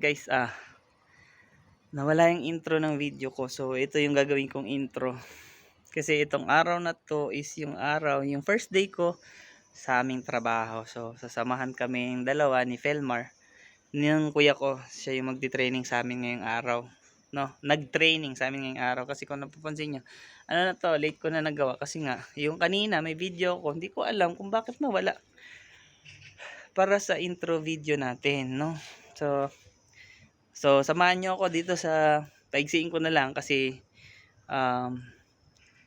guys, nawala yung intro ng video ko. So ito yung gagawin kong intro. Kasi itong araw na to is yung araw, yung first day ko sa aming trabaho. So sasamahan kami yung dalawa ni Felmar. Yung kuya ko, siya yung magti-training sa amin ngayong araw. No, nag-training sa amin ngayong araw. Kasi kung napapansin nyo, ano na to, late ko na nagawa. Kasi nga, yung kanina may video ko, hindi ko alam kung bakit nawala. Para sa intro video natin, no? So samahan nyo ako dito sa paigsiin ko na lang kasi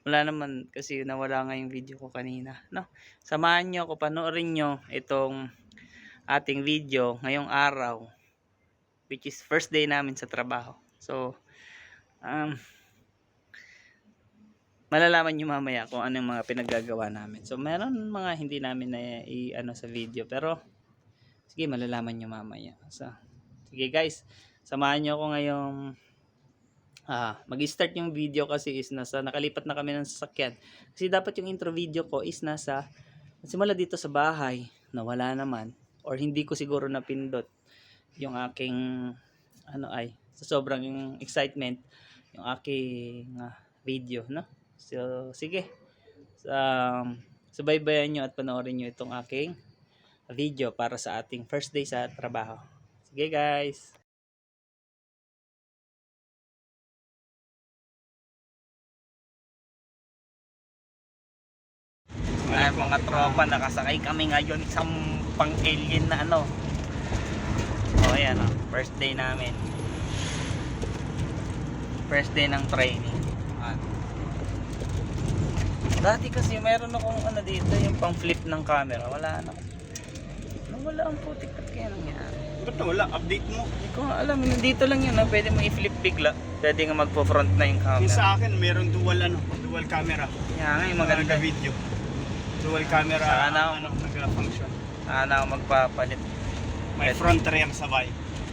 wala naman kasi nawala nga yung video ko kanina, no? Samahan nyo ako, panoorin nyo itong ating video ngayong araw, which is first day namin sa trabaho. So malalaman nyo mamaya kung ano yung mga pinaggagawa namin. So meron mga hindi namin na i-ano sa video, pero sige, malalaman nyo mamaya. So sige guys, samahan nyo ako ngayong mag-start yung video kasi is nakalipat na kami ng sasakyan. Kasi dapat yung intro video ko is simula dito sa bahay, nawala naman. Or hindi ko siguro napindot yung aking, sa sobrang excitement, yung aking video, no? So, sige. Subaybayan nyo at panoorin nyo itong aking video para sa ating first day sa trabaho. Sige guys. Ay, mga tropa, nakasakay kami ngayon sa pang alien na ano. Ayan first day namin. First day ng training. Dati kasi meron akong dito, yung pang flip ng camera. Wala na. Wala ang putik at kaya nangyari. Ba't wala? Update mo? Hindi ko alam. Dito lang yun. Pwede mo i-flip bigla. Pwede nga magpo-front na yung camera. Yung sa akin, meron dual camera. Yan nga yung maganda. Video. Dual camera. Sana nag-function. Sana ako magpapalit. May front rear sabay.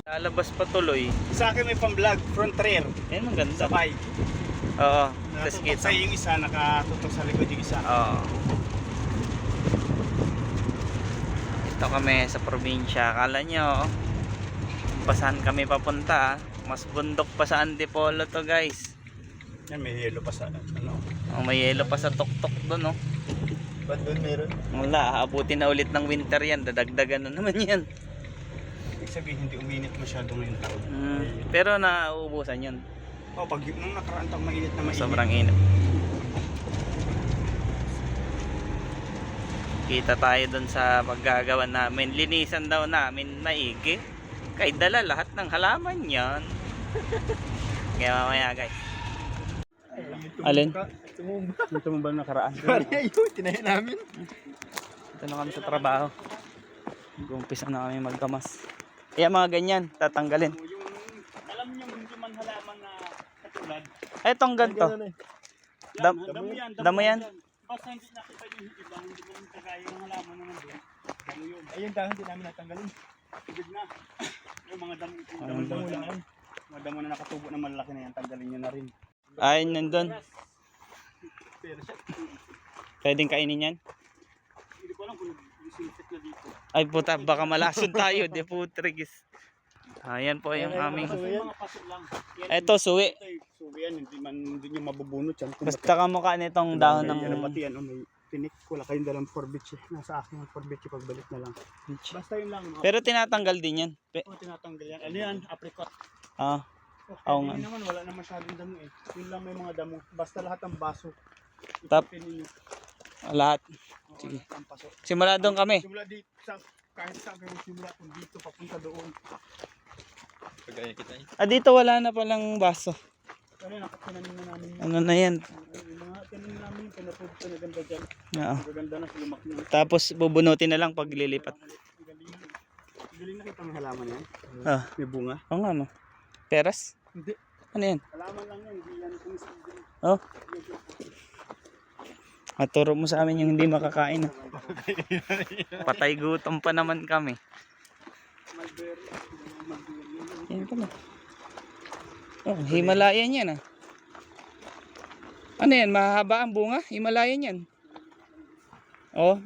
Lalabas pa tuloy. Sa akin may pang-vlog, front rear. Yan maganda. Sabay. Oo. Nakatutok sa yung isa, nakatutok sa likod yung isa. Oo. Ito kami sa probinsya. Akala nyo, pasan kami papunta. Mas bundok pa sa Antipolo to guys. Yan, may yelo pa sa May yelo pa sa tuktok doon, no? Ba't doon meron? Wala, aabutin na ulit ng winter yan. Dadagdagan na naman yan. Ibig sabihin, hindi uminit masyado ngayong taon. Pero nauubusan yun. Pag nung nakaraan taong mainit na mainit. Sobrang init. Kita tayo dun sa paggagawa namin. Linisan daw namin maigi. Kay dala lahat ng halaman yan. Kaya mamaya guys. Alin? Ito mo ba nakaraan? Ayun, tinahin namin. Ito na kami sa trabaho. Umpisa na kami magkamas. Kaya mga ganyan, tatanggalin. Alam niyo, hindi man halaman na katulad. Etong ganito. Damo yan. Basta hindi nakita yung iba, hindi mo kagaya ng halaman na nandun. Damo yun. Ayun, dahil hindi namin natanggalin. Tubig na. Yung mga damo lang. Mga damo na nakatubo na malaki na yan, tanggalin nyo na rin. Ay, nandun. Pwedeng kainin yan? Hindi ko alam kung disinfect na dito. Ay puta, baka malason tayo. De putrigis. Ayan po yung aming. Mga pasok lang. Eto, suwi. Suwi yan, hindi nyo mabubunot yan. Basta kamukha nitong dahon ng... Pati yan, may tinik. Wala kayong dalang forbitch. Nasa akin ang forbitch, pagbalik na lang. Basta yun lang. Pero tinatanggal din yan. Tinatanggal yan. Ano yan? Apricot. Oo nga. Hindi naman, wala na masyadong damo eh. Yun lang may mga damo. Basta lahat ng baso. Lahat. Sige. Simula doon kami. Simula dito, kahit saan kayo simula, kung dito, papunta doon. Pagaya kita eh. Dito wala na palang baso. Ano yun, nakatinanin na namin. Ano na yan? Mga tinanin namin, pinatubos na ganda dyan. Oo. Magaganda na, lumak na. Tapos bubunutin na lang pag lilipat. Galing na kitang halaman yan. May bunga. Oo nga no. Peras? Hindi. Ano yan? Halaman lang yan, hindi yan kumisig din. Maturo mo sa amin yung hindi makakain. Patay gutom pa naman kami. Yan pala. Himalayan yan Ano yan? Mahaba ang bunga? Himalayan yan.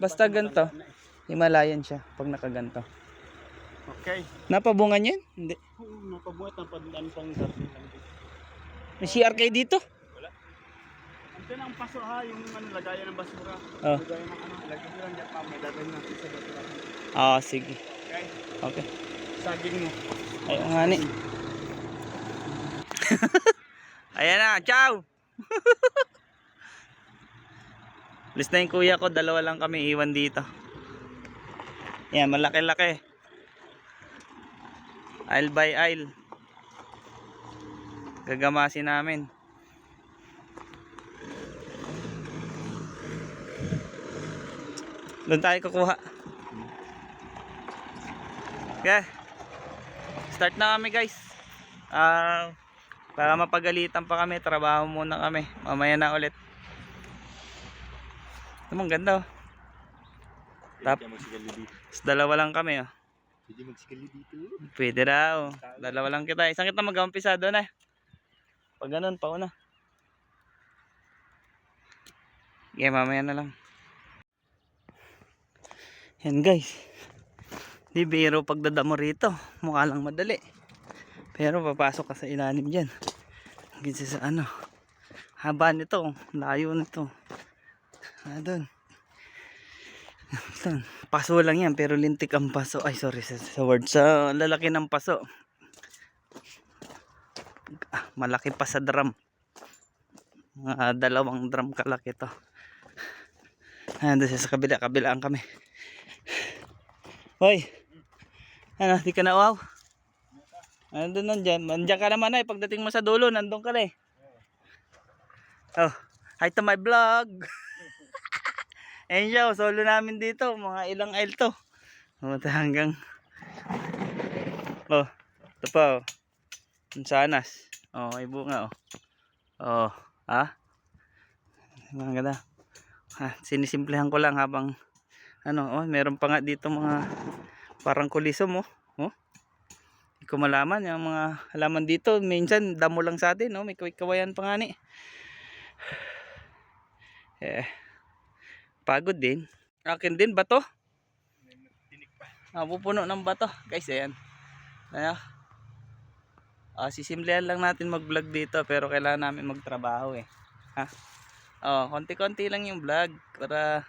Basta ganito. Himalayan siya pag nakaganto. Okay. Napabungan yan? Hindi. Oo, napabuhat na padaan pang garden lang dito. May CR kayo dito? Wala. Andiyan ang paso ha, yung ano, lagayan ng basura. Oh. Lagayan ng ano, lagayan mo lang dyan pa, may dadalhin natin sa basura. Ah, sige. Okay? Okay. Saging mo. Ayun nga ni. Ayan na, ciao! Alis na yung kuya ko, dalawa lang kami iwan dito. Yan, malaki-laki. Aisle by aisle. Gagamasin namin. Doon tayo kukuha. Okay. Start na kami guys. Para mapagalitan pa kami, trabaho muna kami. Mamaya na ulit. Naman ganda oh. Dalawa lang kami oh. Pwede magsigali dito. Pwede raw. Dalawa lang kita. Isang kita mag-umpisa doon eh. Pag ganun, pauna. Okay, mamaya na lang. Yan guys. Di biro pagdadamo rito. Mukha lang madali. Pero papasok ka sa ilalim dyan. Hanggang sa ano. Haba nito. Layo nito. Doon. Paso lang yan pero lintik ang paso. Ay sorry sa word. Sa lalaki ng paso. Malaki pa sa drum. Mga 2 drum kalaki to. Doon sa kabila. Kabilaan kami. Hoy. Ano, di ka na wow? Nandun nandyan. Nandyan ka naman eh. Pagdating mo sa dulo, nandun ka na eh. Oh, hi to my vlog. Ayun siya, solo namin dito. Mga ilang aisle to. Hanggang. Oh, ito pa oh. Sanas. Oh, may bunga oh. Oh, ha? Mga ganda. Sinisimplehan ko lang habang ano, oh, meron pa nga dito mga parang kulisom oh. Oh. Hindi ko malaman yung mga halaman dito. Minsan damo lang sa atin, no? May kawayan pa nga ni. Pagod din. Akin din bato. Pupuno ng bato. Guys, ayan. Ayan. Sisimplehan lang natin mag-vlog dito pero kailangan namin magtrabaho eh. Ha? Konti-konti lang yung vlog para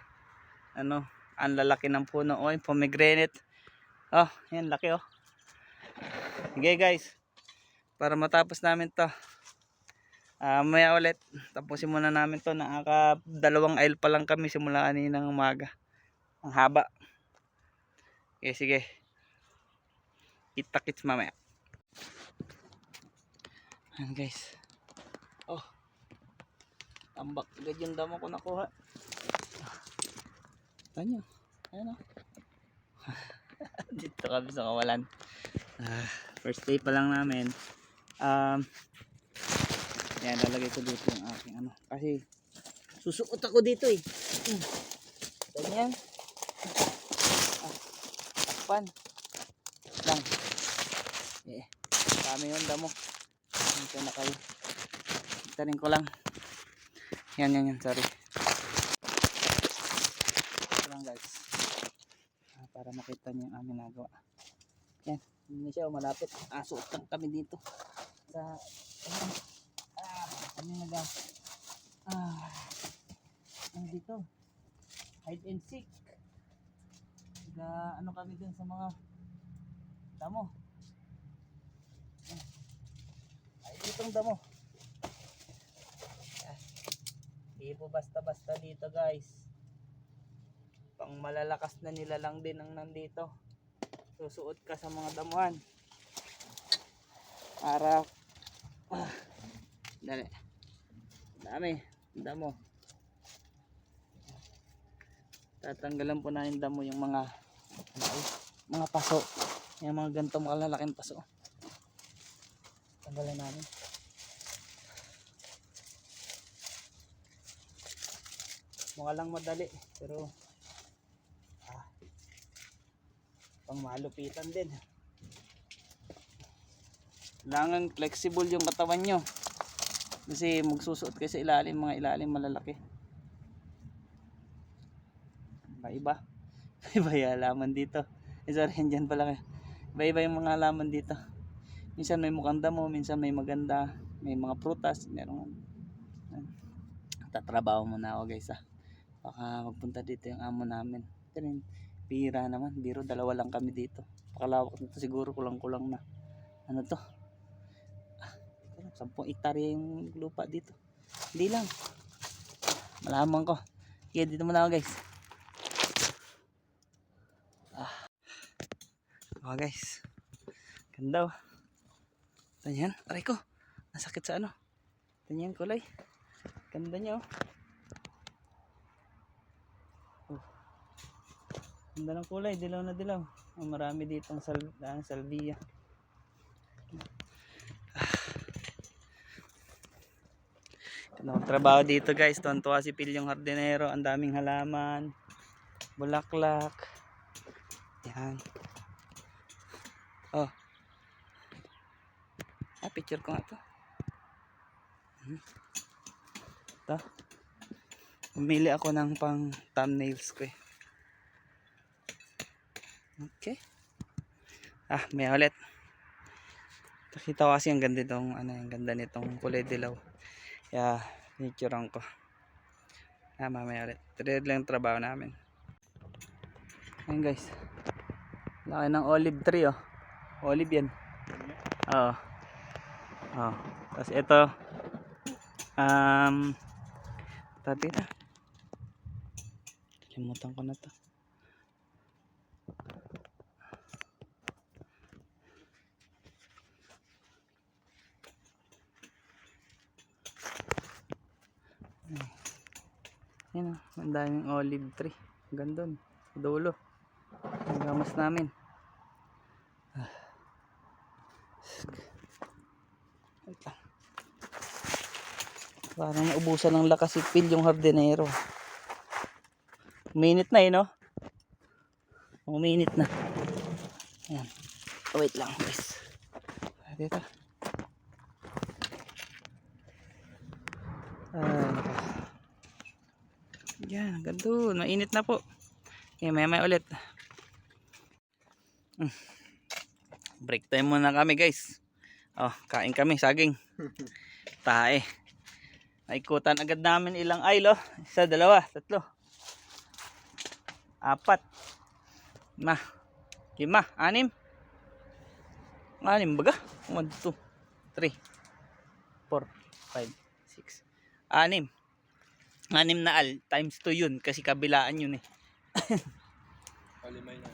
ano, ang lalaki ng puno. Oh, yung pomegranate. Oh, yan laki oh. Okay guys. Para matapos namin 'to. Maya ulit. Tapusin muna namin 'to. Nakaka 2 aisle pa lang kami simula kaninang umaga. Ang haba. Okay, sige. Kita-kits mamaya. Ayan guys. Oh. Tambak agad yung damo ko nakuha. Tanyo. Ayan oh. Dito kami sa kawalan. First day pa lang namin. Yan, lalagay ko dito yung aking ano. Kasi susuot ako dito eh. Ganyan. Takpan. Lang. Kami yung damo. Ito na kayo. Itanin ko lang. Yan. Sorry. Ito lang guys. Para makita niyo ang aming nagawa. Yan. Hindi siya malapit. Suot lang kami dito. Sa kami ano dito? Hide and seek. Ano kami dun sa mga damo. Ay, itong damo. Hindi po basta-basta dito guys. Pang malalakas na nila lang din ang nandito. Susuot ka sa mga damuhan. Para dami damo. Tatanggalan po na yung damo yung mga paso. Yung mga ganito malalaking paso. Tanggalan namin. Mukha lang madali pero pang malupitan din. Kailangan flexible yung katawan nyo kasi magsusuot kayo sa ilalim, mga ilalim malalaki. Iba yung halaman dito. Sorry, dyan pala kayo. Iba yung mga halaman dito. Minsan may mukhang damo, minsan may maganda, may mga prutas, meron. Tatrabaho muna ako guys baka magpunta dito yung amo namin. Ito rin, bihira naman, biro dalawa lang kami dito. Pakalawak nito siguro, kulang-kulang na. Ano to? 10 hektarya yung lupa dito. Hindi lang. Malaman ko. Sige, dito muna ako guys. Oh guys. Ganda oh. Tanyan, aray ko. Nasakit sa ano. Tanyan kulay. Ganda niya oh. Ganda ng kulay, dilaw na dilaw. Oh, marami ditong salvia. Ganda trabaho dito guys. Tuwan-tuwa si Pilyong Hardinero. Ang daming halaman. Bulaklak. Yan. Oh. Picture ko nga to. Ito. Pumili ako ng pang thumbnails ko eh. Okay. May ulit. Nakita ko kasi ang ganda nitong ang ganda nitong kulay dilaw. Kaya picturean ko. Mamaya ulit. Ito lang yung trabaho namin. Ayun guys. Laki ng olive tree oh. Olive yan. Oo. Oh. Tapos ito tabi na. Kalimutan ko na to. Ayan o, ang daming olive tree. Ganda doon, dulo. Ang gamas namin. Parang naubusan ng lakas si Pilyong Hardinero. Uminit na no? Uminit na. Ayan. Wait lang guys. Dito. Yan, ganda. Mainit na po. Okay, maya ulit. Break time muna kami guys. Kain kami, saging. Tae. Naikutan agad namin ilang aisle oh. 1, 2, 3, 4, 5, 6, 6 baga. 1, 2, 3, 4, 5, 6, 6 na al times 2 yun kasi kabilaan yun eh. Palimay na.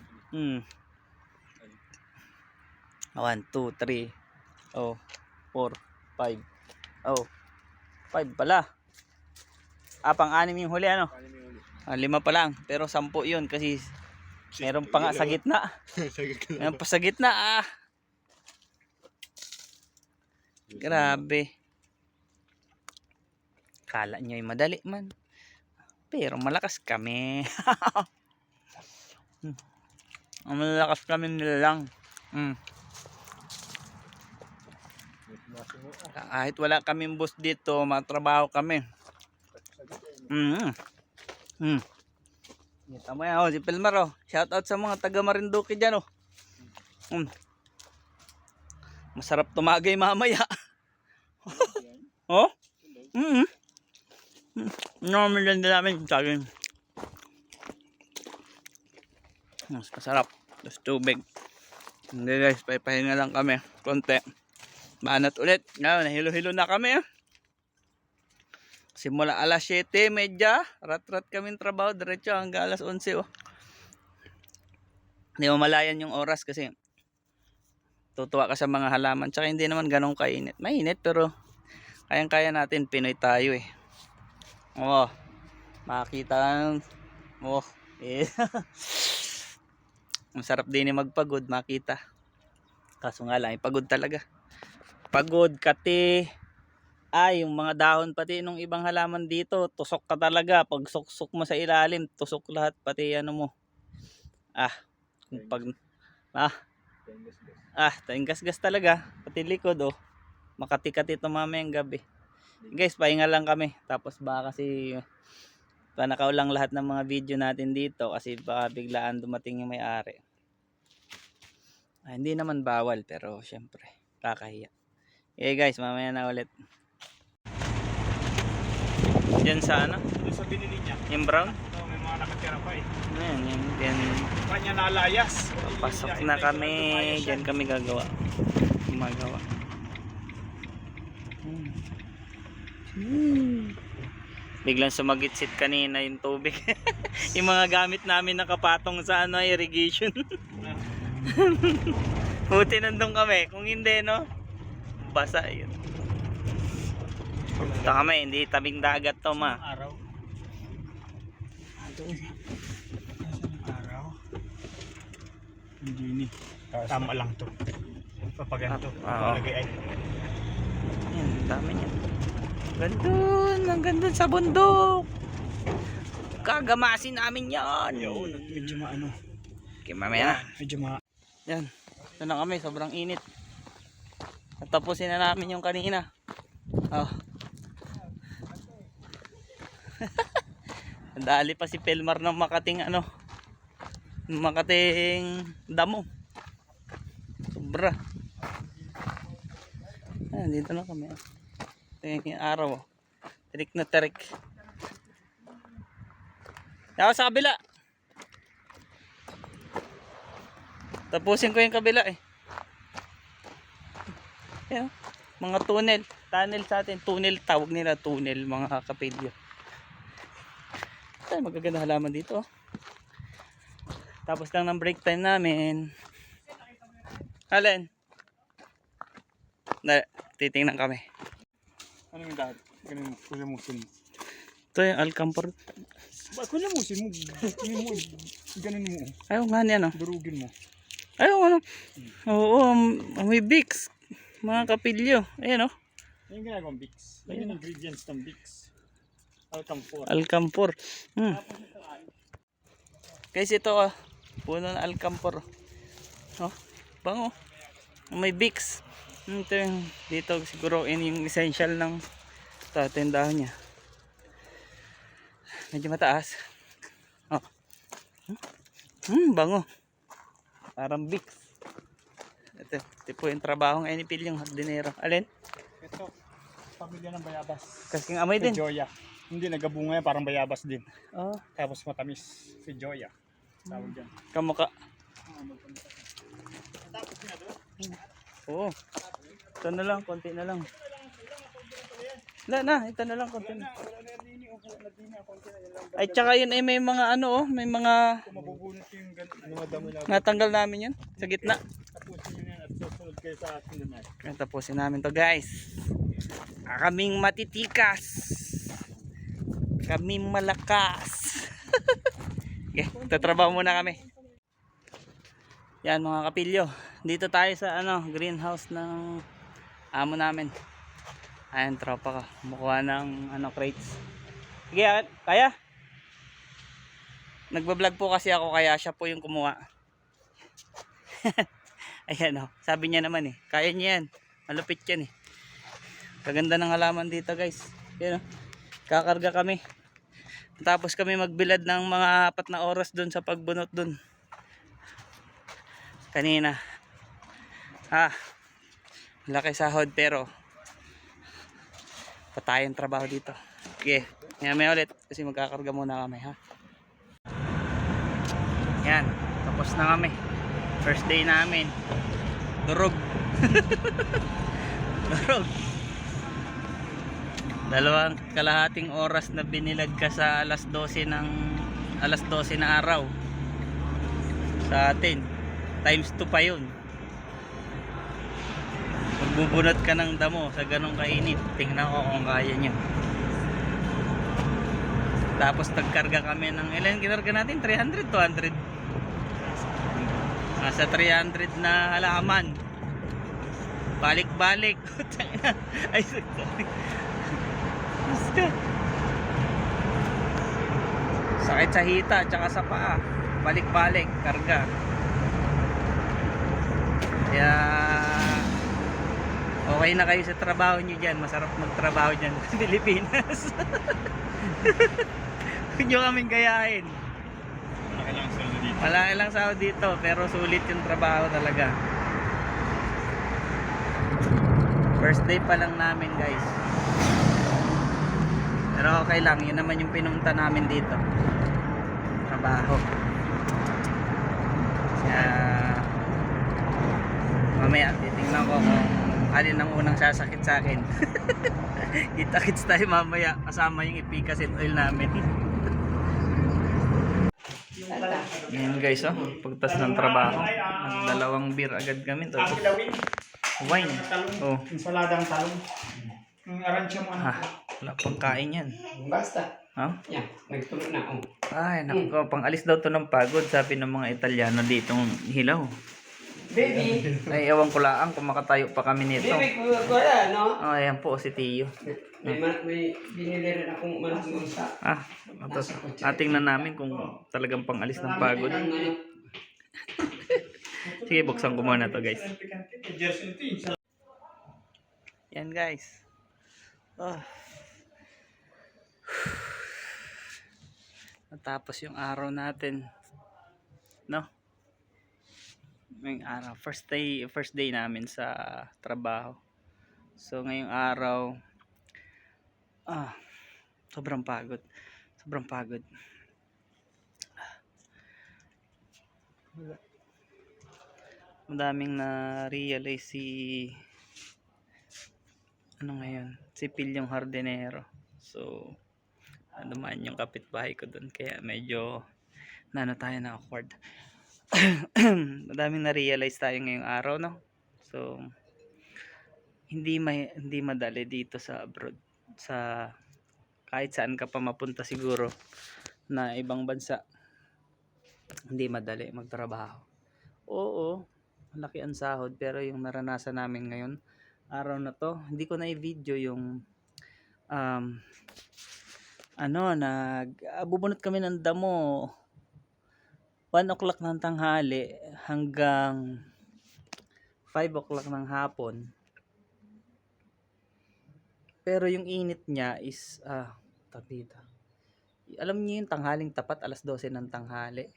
1, 2, 3, 4, 5. 5 pala. Pang-6 yung huli ano? 5 pa lang, pero 10 yun kasi meron pa nga sa gitna. Meron pa sa gitna Grabe. Kala nyo yung madali man. Pero malakas kami. Malakas kami nilang. Kahit wala kaming boss dito, matrabaho kami. Kita mo yan, si Pilmar shout out sa mga taga Marinduque dyan Masarap tumagay mamaya. Normal din namin saging. Mas masarap. Tapos tubig. Hindi guys, pahinga lang kami. Konti. Banat ulit. Ngayon, nahilo-hilo na kami Simula alas 7:30, rat-rat kaming trabaho, diretso hanggang alas 11 Hindi mo malayan yung oras kasi tutuwa ka sa mga halaman. Tsaka hindi naman ganun kainit. Mainit pero kayang-kaya natin. Pinoy tayo makita masarap din magpagod, makita. Kaso nga lang, pagod talaga. Pagod, kati. Yung mga dahon pati nung ibang halaman dito, tusok ka talaga. Pag suksok mo sa ilalim, tusok lahat. Pati mo. Taingas-gas talaga. Pati likod Makati-kati mamayang gabi. Guys, pahinga lang kami. Tapos baka kasi panakaulang lahat ng mga video natin dito kasi baka biglaan dumating yung may-ari. Hindi naman bawal pero syempre Kakahiya. Okay guys, mamaya na ulit. Diyan sa ano? Doon sa binili niya. Yung brown? Ito, may mga nakatira pa eh. Ayan, yan. Kanya nalayas. Papasok na kami. Diyan kami gagawa. Gumagawa. Biglang sumagitsit kanina yung tubig. Yung mga gamit namin nakapatong sa ano, irrigation. Buti nandun kami. Kung hindi, no? Basa yun. Ito kami, hindi tabing dagat to, ma. Araw. Araw. Hindi ni. Tama lang to. Papaganto. Oo. Palagay ay. Yan, dami niyan. Hanggang dun sa bundok. Kagamasin namin yan. Yun, medyo maano. Okay, mamaya na. Medyo ma... Yan, ito na kami, sobrang init. Natapusin na namin yung kanina. Oh. Dali pa si Pelmar ng Makating ano, Makating damo. Sobra. Ayan, dito na kami. Tingnan yung araw. Tirik na tirik. Ako sa kabila. Tapusin ko yung kabila eh. Ayan, mga tunnel. Tunnel sa atin. Tunnel, tawag nila tunnel, mga kapilyo. Ay, magaganda halaman dito. Tapos lang ng break time namin. Alin? Titingnan kami. Ano yung dahil? Ganun mo, kulamusin mo. Ito yung Alcampor. Kulamusin mo, ganun mo. Ayaw nga niya, no? Durugin mo. Ayaw ano. Oo, may Vicks. Mga kapilyo. Ayan, no? Ano yung ginagawang Vicks? Ano yung ingredients ng Vicks? Alcampor. Alcampor. Guys, ito puno ng Alcampor. Oh, bango. May Vicks. Ito yung, dito siguro yung essential ng tindahan niya. Medyo mataas. Oh. Bango. Parang Vicks. Ito po yung trabaho ng Enipil, yung hardinero. Alin? Ito, pamilya ng bayabas. Kasing amoy din. Si Joya. Hindi, nagabunga yan, parang bayabas din. Oh, Tapos matamis. Si Joya. Tawag dyan. kamuka. Tapos nga doon. Oo. Ito na lang, konti na lang. Wala na, ito na lang, konti na. Wala na dini, wala dini, konti na yan lang. Ay, tsaka yun ay may mga ano, may mga Kung mabubunot yung mga damo na. natanggal namin yan sa gitna. Tapusin nyo yan at susunod kayo sa atin na. Kaya tapusin namin to, guys. Kaming matitikas. Kaming malakas. Okay, tatrabaho muna kami. Yan mga kapilyo. Dito tayo sa ano, greenhouse ng amo namin. Ayan, tropa ko. Kumukuha ng ano, crates. Sige, kaya? Nagbablog po kasi ako, kaya siya po yung kumuha. Ayan o, sabi niya naman eh, kaya niya yan. Malupit yan eh. Kaganda ng halaman dito, guys. Ayan o, kakarga kami. Tapos kami magbilad ng mga 4 na oras dun sa pagbunot dun. Kanina. Laki sahod pero patayang trabaho dito. Okay, may ulit kasi magkakarga muna kami, ha. Yan, tapos na kami. First day namin. Durog. Durog. 2.5 oras na binilag ka sa alas 12 na araw. Sa atin, times 2 pa yun. Magbubunot ka ng damo sa ganong kainit. Tingnan ko kung kaya nyo. Tapos nagkarga kami ng ilan kinarga natin? 300, 200. Nasa 300 na halaman. Balik-balik. Ay, sorry. Basta. Sakit sa hita at saka sa paa. Balik-balik, karga. Kaya okay na kayo sa trabaho nyo dyan. Masarap magtrabaho dyan sa Pilipinas. Huwag nyo kaming gayahin. Malaki lang sila dito. Malaki lang sahod dito, pero sulit yung trabaho talaga. First day pa lang namin guys. Pero okay lang, yun naman yung pinunta namin dito. Trabaho. Kaya mamaya titingnan ko kung alin ang unang sasakit sa akin. Kita-kits tayo mamaya kasama yung ipikasin oil namin. Ngayon guys, oh, pagtas ng trabaho, dalawang beer agad kami. Tapos wine. Oh. Ensaladang talong. Yung aransya mo ano. Wala pang kain yan. Basta. Huh? Yan, nagtuloy na ako. Ay, naku, pang alis daw to ng pagod, sabi ng mga Italiano ditong hilaw. Baby! Ay, ewan ko lang kung makatayo pa kami nito. Baby, wala, no? Oh, ayan po si Tiyo. May binili rin akong manok ng isa. Ating na namin kung talagang pang alis ng pagod. Sige, buksan ko muna to guys. Yan guys. Oh. Natapos yung araw natin. No? Ngayong araw. First day namin sa trabaho. So ngayong araw, sobrang pagod. Sobrang pagod. Madaming na-realize si si Pilyong Hardinero. So dumaan yung kapitbahay ko doon, kaya medyo tayo na awkward. Madaming na-realize tayo ngayong araw, no? So hindi madali dito sa abroad, sa kahit saan ka pa mapunta siguro na ibang bansa, hindi madali magtrabaho. Oo, malaki ang sahod, pero yung naranasan namin ngayon araw na to, hindi ko na i-video yung bubunot kami ng damo 1 o'clock ng tanghali hanggang 5 o'clock ng hapon. Pero yung init niya is alam niyo yung tanghaling tapat, alas 12 ng tanghali,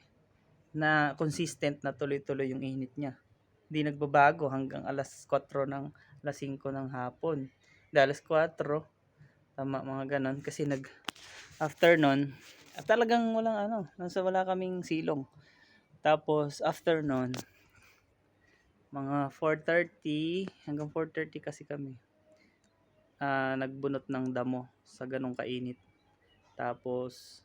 na consistent na tuloy-tuloy yung init niya. Hindi nagbabago hanggang alas 4 ng alas 5 ng hapon. Alas 4, tama, mga ganon, kasi after nun, talagang wala kaming silong. Tapos after nun, mga 4:30 hanggang 4:30 kasi kami nagbunot ng damo sa ganong kainit. Tapos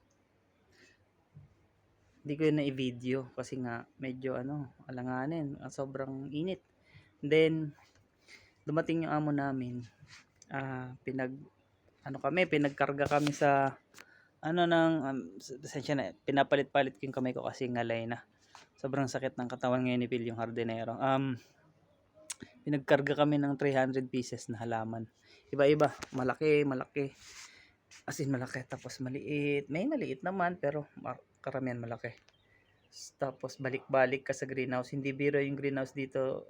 hindi ko yun na i-video kasi nga medyo alanganin, sobrang init. Then dumating yung amo namin, pinagkarga kami sa pinapalit-palit ko yung kamay ko kasi ngalay na. Sobrang sakit ng katawan ngayon ni Pilyong Hardinero. Pinagkarga kami ng 300 pieces na halaman. Iba-iba, malaki, as in malaki, tapos maliit, may maliit naman, pero karamihan malaki. Tapos balik-balik ka sa greenhouse. Hindi biro yung greenhouse dito,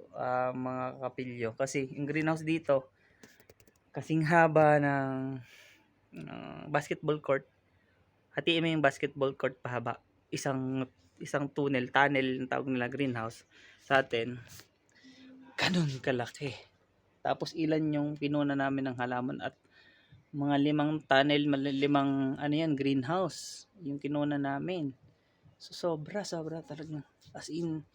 mga kapilyo, kasi yung greenhouse dito kasing haba ng basketball court. Hatiin mo yung basketball court pahaba, isang tunnel ang tawag nila, greenhouse sa atin, ganun kalaki. Tapos ilan yung pinuna namin ng halaman, at mga 5 tunnel, 5 greenhouse yung kinuna namin. So sobra talaga, as in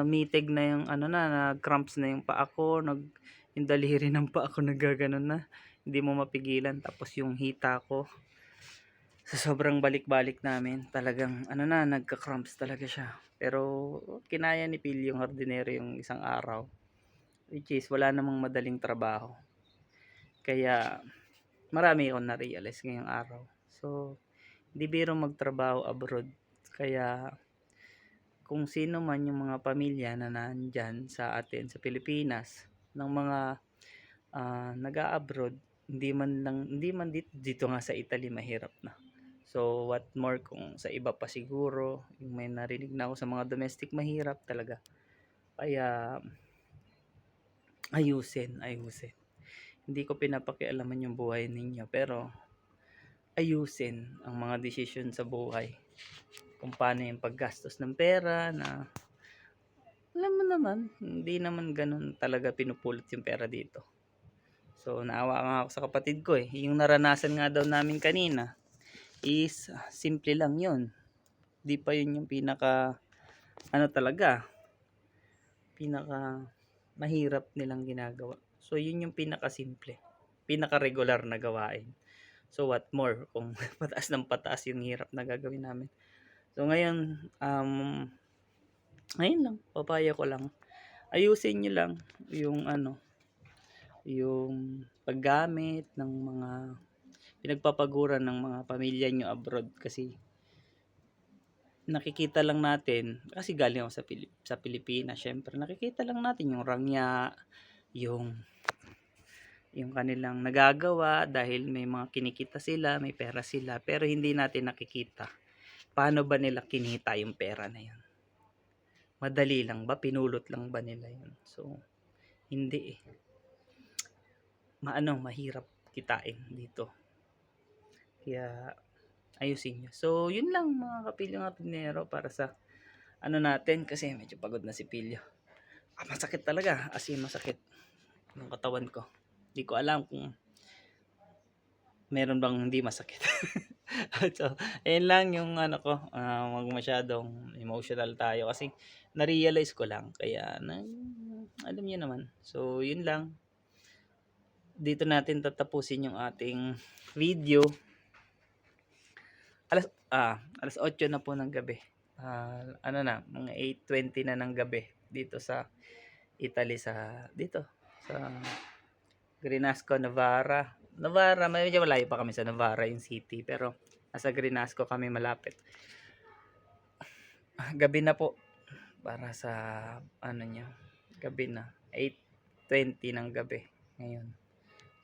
mitig na yung nag-cramps na yung paa ko, yung daliri ng paa ko nagaganon na, hindi mo mapigilan. Tapos yung hita ko, sa sobrang balik-balik namin, talagang nagka-cramps talaga siya. Pero kinaya ni Pilyong Hardinero yung isang araw, which is wala namang madaling trabaho. Kaya marami akong na-realize ngayong araw. So hindi biro magtrabaho abroad. Kaya kung sino man yung mga pamilya na nandyan sa atin sa Pilipinas, ng mga nag-a-abroad, hindi man dito nga sa Italy mahirap na. So what more kung sa iba pa siguro, yung may narinig na ako sa mga domestic, mahirap talaga. Kaya ayusin. Hindi ko pinapakialaman yung buhay ninyo, pero ayusin ang mga desisyon sa buhay. Kung paano yung paggastos ng pera, na alam mo naman, hindi naman ganun talaga pinupulot yung pera dito. So, naawa nga ako sa kapatid ko eh. Yung naranasan nga daw namin kanina is simple lang yun. Di pa yun yung pinaka, ano talaga, pinaka mahirap nilang ginagawa. So, yun yung pinaka simple, pinaka regular na gawain. So, what more kung pataas ng pataas yung hirap na gagawin namin. So, ngayon lang, papaya ko lang. Ayusin nyo lang yung ano, yung paggamit ng mga pinagpapaguran ng mga pamilya nyo abroad kasi nakikita lang natin kasi galing ako sa Pilipinas, syempre nakikita lang natin yung rangya, yung kanilang nagagawa dahil may mga kinikita sila, may pera sila, pero hindi natin nakikita paano ba nila kinita yung pera na yun. Madali lang ba? Pinulot lang ba nila yun? So, hindi eh. Mahirap kitain dito. Kaya, ayusin nyo. So, yun lang mga kapilyong hapinero para sa ano natin kasi medyo pagod na si Pilyo. Masakit talaga. As in, masakit yung katawan ko. Hindi ko alam kung meron bang hindi masakit. So, ayun lang yung ano ko. Wag masyadong emotional tayo kasi na-realize ko lang. Kaya, alam niyo naman. So, yun lang. Dito natin tatapusin yung ating video. Alas 8 na po ng gabi. Ano na, mga 8:20 na ng gabi dito sa Italy, dito sa Grinasco, Novara. Medyo malayo pa kami sa Novara yung city, pero nasa Grinasco kami malapit. Gabi na po para sa ano niya. Gabi na, 8:20 ng gabi ngayon.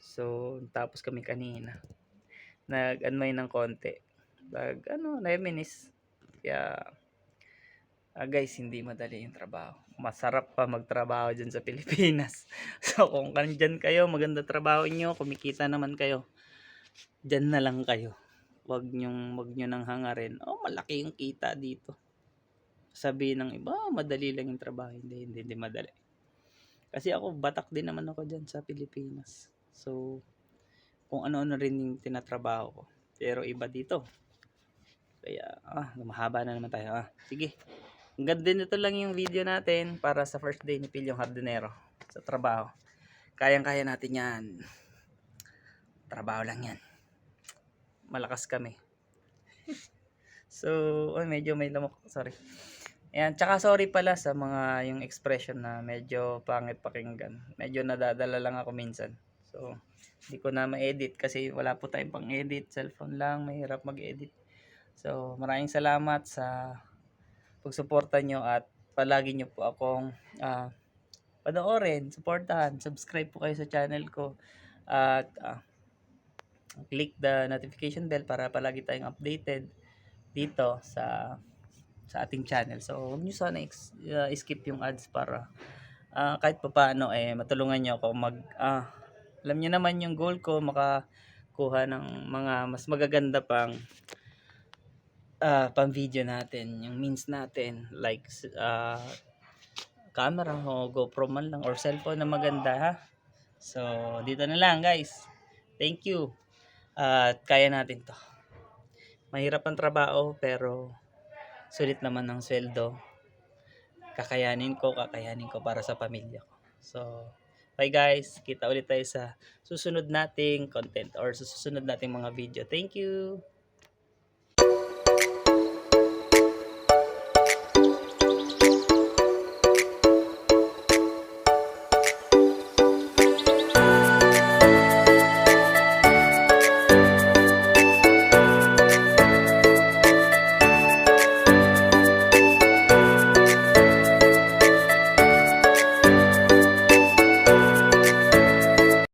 So, tapos kami kanina. Nag-anmay ng konti. 9 minutes. Kaya, guys, hindi madali yung trabaho. Masarap pa magtrabaho dyan sa Pilipinas. So, kung kandyan kayo, maganda trabaho nyo, kumikita naman kayo, dyan na lang kayo. Wag nyo nang hangarin. Malaki yung kita dito. Sabihin ng iba, madali lang yung trabaho. Hindi madali. Kasi ako, batak din naman ako dyan sa Pilipinas. So, kung ano-ano rin yung tinatrabaho ko. Pero iba dito. Kaya, mahaba na naman tayo. Sige. Hanggang din ito lang yung video natin para sa first day ni Pilyong Hardinero sa trabaho. Kayang-kaya natin yan. Trabaho lang yan. Malakas kami. So, medyo may lamok. Sorry. Ayan, tsaka sorry pala sa mga yung expression na medyo pangit pakinggan. Medyo nadadala lang ako minsan. So, hindi ko na ma-edit kasi wala po tayong pang-edit. Cellphone lang, mahirap mag-edit. So, maraming salamat sa pagsuporta nyo at palagi nyo po akong panoorin, supportahan, subscribe po kayo sa channel ko at click the notification bell para palagi tayong updated dito sa ating channel. So, huwag nyo sana skip yung ads para kahit pa paano matulungan nyo ako alam nyo naman yung goal ko, makakuha ng mga mas magaganda pang video natin, yung means natin like camera o GoPro man lang or cellphone na maganda ha. So, dito na lang guys. Thank you. Kaya natin to. Mahirap ang trabaho pero sulit naman ng sweldo. Kakayanin ko para sa pamilya ko. So, bye guys. Kita ulit tayo sa susunod nating content or sa susunod nating mga video. Thank you.